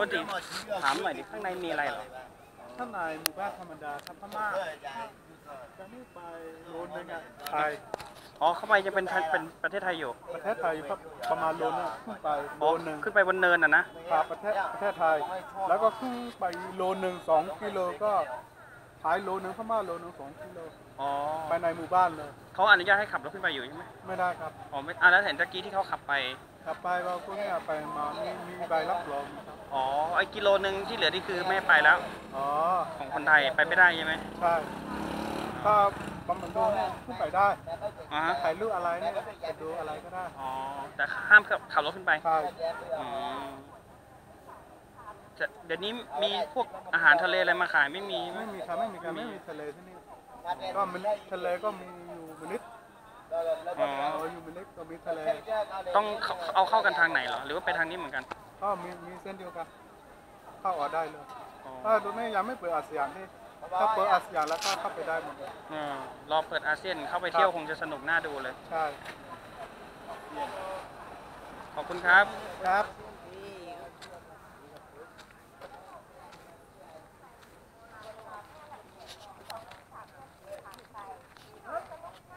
ษทีถามหน่อยดิข้างในมีอะไรเหรอข้างในหมู่บ้านธรรมดาครับพม่าจะนี่ไปโลนึงอ่ะไทยอ๋อเข้าไปจะเป็นประเทศไทยอยู่ประเทศไทยครับประมาณโลนึงขึ้นไปโลนึงขึ้นไปบนเนินอ่ะนะประเทศไทยแล้วก็ขึ้นไปโลนึง2 กิโลก็ขายโลนึงพม่าโลนึง2 กิโลไปในหมู่บ้านเลยเขาอนุญาตให้ขับรถขึ้นไปอยู่ใช่ไหมไม่ได้ครับอ๋อไม่แล้วเห็นตะกี้ที่เขาขับไปเราก็เนี่ยไปมามีใบรับรองอ๋อไอ้กิโลนึงที่เหลือนี่คือไม่ไปแล้วของคนไทยไปไม่ได้ใช่ไหมใช่ถ้าบางโดเนี่ยขึ้นไปได้ถ่ายรูปอะไรเนี่ยจะดูอะไรก็ได้อ๋อแต่ห้ามขับรถขึ้นไปใช่เดี๋ยวนี้มีพวกอาหารทะเลอะไรมาขายไม่มีครับไม่มีทะเลที่นี่ก็มีทะเลก็มีอยู่มิลิตอยู่มิลิตก็มีทะเลต้องเอาเข้ากันทางไหนเหรอหรือว่าไปทางนี้เหมือนกันก็มีเส้นเดียวกันเข้าออกได้เลยถ้าตรงนี้ยังไม่เปิดอาเซียนที่ถ้าเปิดอาเซียนแล้วก็เข้าไปได้หมดรอเปิดอาเซียนเข้าไปเที่ยวคงจะสนุกน่าดูเลยใช่ขอบคุณครับ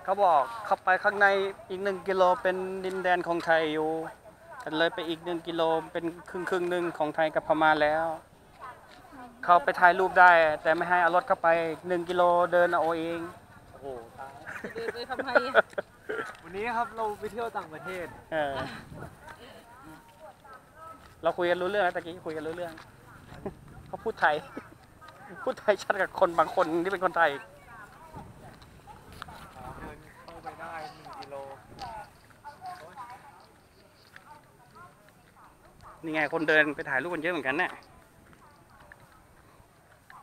เขาบอกเข้าไปข้างในอีก1 กิโลเป็นดินแดนของไทยอยู่เลยไปอีก1 กิโลเป็นครึ่งหนึ่งของไทยกับพม่าแล้วเขาไปถ่ายรูปได้แต่ไม่ให้เอารถเข้าไป1 กิโลเดินเอาเองโอ้โหตายเดินไปทำไมวันนี้ครับเราไปเที่ยวต่างประเทศเราคุยกันรู้เรื่องแล้วตะกี้คุยกันรู้เรื่องเขาพูดไทยชัดกับคนบางคนที่เป็นคนไทยไปได้1 กิโลนี่ไงคนเดินไปถ่ายรูปกันเยอะเหมือนกันเนี่ย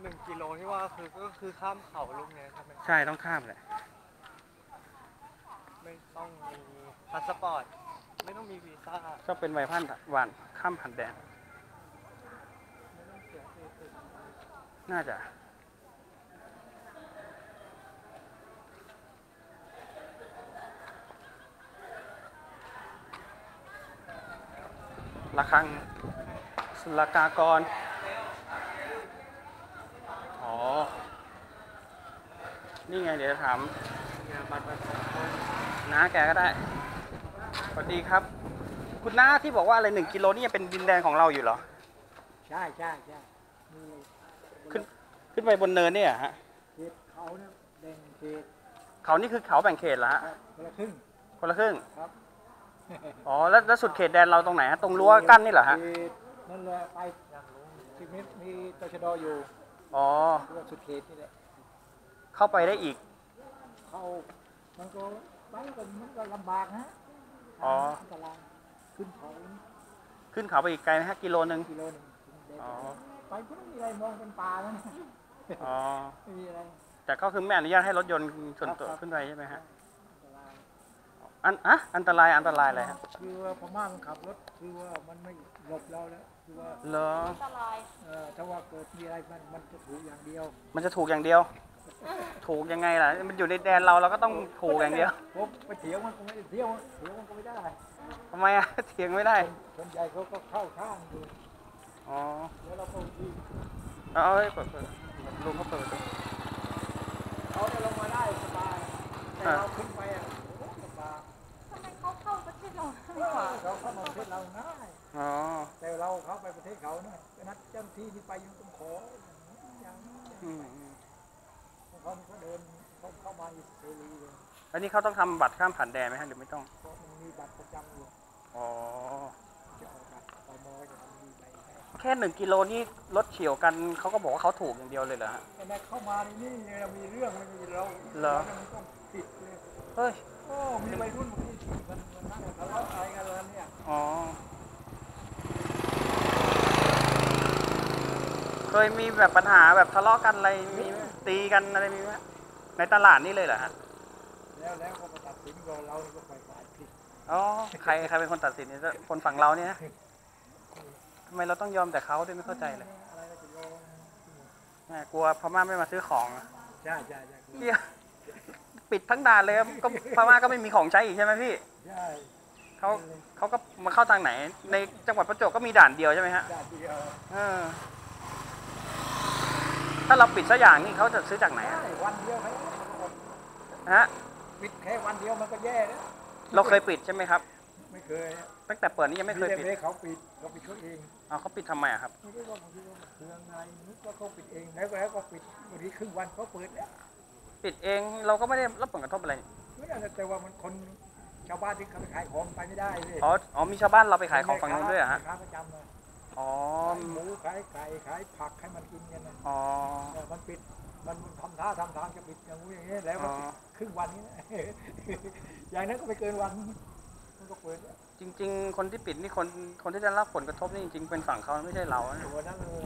1 กิโลที่ว่าก็คือข้ามเขาลูกนี้ใช่ไหมใช่ต้องข้ามแหละไม่ต้องมีพาสปอร์ตไม่ต้องมีวีซ่าก็เป็นใบผ่านข้ามผ่านแดนน่าจะระฆังศุลกากรนี่ไงเดี๋ยวถามน้าแกก็ได้สวัสดีครับคุณน้าที่บอกว่าอะไร1 กิโลนี่ยังเป็นดินแดนของเราอยู่เหรอใช่ขึ้นไปบนเนินเนี่ยฮะเขาเนี่ยแบ่งเขตเขานี่คือเขาแบ่งเขตเหรอฮะคนละครึ่งครับอ๋อแล้วสุดเขตแดนเราตรงไหนฮะตรงรั้วกั้นนี่เหรอฮะนั่นแหละไปที่มีตชดอยู่สุดเขตนี่แหละเข้าไปได้อีกมันก็ไปมันก็ลำบากนะอันตรายขึ้นเขาไปอีกไกลไหมฮะกิโลนึงไปก็ไม่มีอะไรมองเป็นป่าแล้วนะไม่มีอะไรแต่ก็คือไม่อนุญาตให้รถยนต์ส่วนตัวขึ้นไปใช่ไหมฮะอันตรายอะไรฮะคือว่าพม่ามันขับรถคือว่ามันไม่หลบเราแล้วคือว่าเหรออันตรายถ้าว่าเกิดมีอะไรมันจะถูกอย่างเดียวมันจะถูกอย่างเดียวถูกยังไงล่ะมันอยู่ในแดนเราก็ต้องถูกอย่างเดียวไปเถียงมันก็ไม่ได้เถียงมันก็ไม่ได้ทำไมเถียงไม่ได้คนใหญ่เขาก็เข้าข้างอยู่แล้วเราก็ที่เปิดลุงเขาเปิดเขาจะลงมาได้สบายแต่เราขึ้นไปลำบากทำไมเขาเข้าประเทศเราเขาเข้าประเทศเราง่ายแต่เราเข้าไปประเทศเขาเนี่ยนัดเจ้าที่ที่ไปยังต้องขออย่างเขาเดินเข้ามาอิสราเอลเลยแล้วนี่เขาต้องทำบัตรข้ามผ่านแดนไหมฮะหรือไม่ต้องมันมีบัตรประจำอยู่จะออกบัตรตมจะมีใบแค่1 กิโลนี่รถเฉี่ยวกันเขาก็บอกว่าเขาถูกอย่างเดียวเลยเหรอฮะแต่เข้ามานี่เรามีเรื่องไม่มีเราต้องปิดเลยเฮ้ยมีวัยรุ่นมันนั่งทะเลาะอะไรกันเลยเนี่ยเคยมีแบบปัญหาแบบทะเลาะกันอะไรมีไหมตีกันอะไรมีไหมในตลาดนี่เลยเหรอฮะแล้วก็ตัดสินเราก็ไปฝ่ายผิดใครเป็นคนตัดสินเนี่ยคนฝั่งเราเนี่ยทำไมเราต้องยอมแต่เขาด้วยไม่เข้าใจเลยกลัวพม่าไม่มาซื้อของใช่ปิดทั้งด่านเลยก็พม่าก็ไม่มีของใช้อีกใช่ไหมพี่ใช่ เขาก็มาเข้าทางไหน ในจังหวัดประจวบก็มีด่านเดียวใช่ไหมฮะ ด่านเดียว ถ้าเราปิดสักอย่างนี่เขาจะซื้อจากไหนอะ วันเดียวไหม ฮะ ปิดแค่วันเดียวมันก็แย่แล้ว เราเคยปิดใช่ไหมครับ ไม่เคย ตั้งแต่เปิดนี่ยังไม่เคยปิด เขาปิดเขาเอง เขาปิดทำไมอะครับ ไม่ได้ว่าบางทีว่าเครื่องไงนึกว่าเขาปิดเองแล้วก็ปิดบางทีครึ่งวันเขาเปิดแล้ว ปิดเองเราก็ไม่ได้รับผลกระทบอะไรนี่ ไม่ได้แต่ว่ามันคนชาวบ้านที่เขาไปขายของไปไม่ได้เลย อ๋อมีชาวบ้านเราไปขายของฝั่งนู้นด้วยเหรอฮะ ค้าประจำเลย อ๋อ ขายหมูขายไก่ขายผักให้มันกินกันนะ อ๋อ มันปิดมันทำท่าทางจะปิดอย่างนี้อย่างนี้แล้วมันปิดครึ่งวันนี้นะ อย่างนั้นก็ไม่เกินวันมันก็เปิด จริงๆ คนที่ปิดนี่คนที่ได้รับผลกระทบนี่จริงๆเป็นฝั่งเขาไม่ใช่เรานะ ตัวนั้นเลย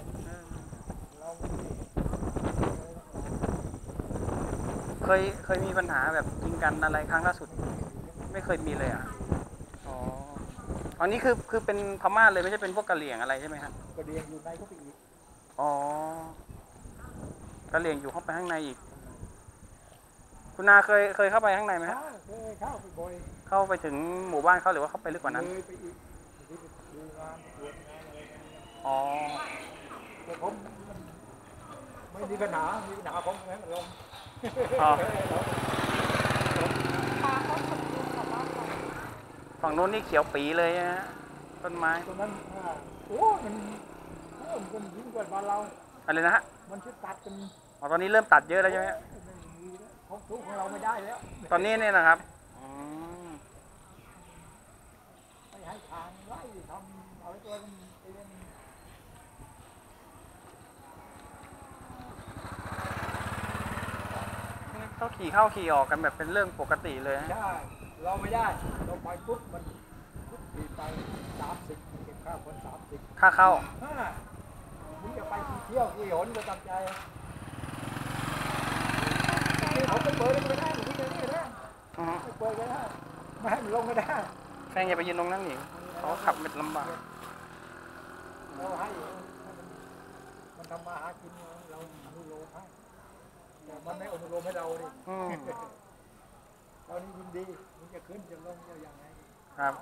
เราไม่ได้ เคยมีปัญหาแบบยิงกันอะไรครั้งล่าสุด ไม่เคยมีเลยอ่ะอ๋ออันนี้คือเป็นพม่าเลยไม่ใช่เป็นพวกกะเหรี่ยงอะไรใช่ไหมครับ ก็เรียนอยู่ในก็ไปอีก อ๋อกะเหรี่ยงอยู่เข้าไปข้างในอีก คุณนาเคยเข้าไปข้างในไหมฮะ เข้าไปบ่อย เข้าไปถึงหมู่บ้านเขาหรือว่าเข้าไปลึกกว่านั้น เลยไปอีกที่ไปดูงานตรวจงานอะไรกัน อ๋อ แต่ผมไม่มีปัญหาผมให้มันลง อ๋อฝั่งโน้นนี่เขียวปีเลยนะฮะต้นไม้ ตรงนั้นโอ้มันยิ่งกว่าบ้านเรา อะไรนะฮะ มันชุดตัดกัน อ๋อตอนนี้เริ่มตัดเยอะแล้วใช่ไหมฮะ ไม่มีแล้วของทุกของเราไม่ได้แล้ว ตอนนี้เนี่ยนะครับอืม ไม่ให้ทางไล่ทำเอาตัวมันเอง เขาขี่เข้าขี่ออกกันแบบเป็นเรื่องปกติเลยนะ ใช่เราไม่ได้เราไปปุ๊บมันปุ๊บทีไป30มันเก็บค่าคน30 ค่าเข้า มึงจะไปกี่เที่ยวกี่หนก็ตามใจที่เขาไปเปิดไม่ได้ที่นี่นะ อือฮึ ไปเปิดก็ได้ไม่ให้มันลงก็ได้ แฟนอย่าไปยืนตรงนั้นนี่เขาขับมันลำบาก เราให้มันทำมาหากินเราอนุโลมให้แต่มันไม่อนุโลมให้เราดิ อืม เรานี่ยินดีมึงจะขึ้นจะลงจะอย่างไร ครับ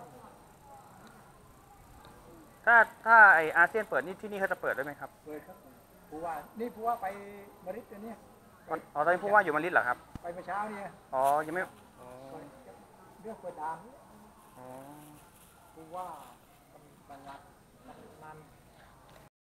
ถ้าไออาเซียนเปิดนี่ที่นี่เขาจะเปิดด้วยไหมครับ เปิดครับผู้ว่านี่ผู้ว่าไปมาริดตัวเนี้ย อ๋อตอนนี้ผู้ว่าอยู่มาริดเหรอครับ ไปเมื่อเช้าเนี่ย อ๋อยังไม่อ๋อ เรื่องเปิดด่าน อ๋อ ผู้ว่ามันรัก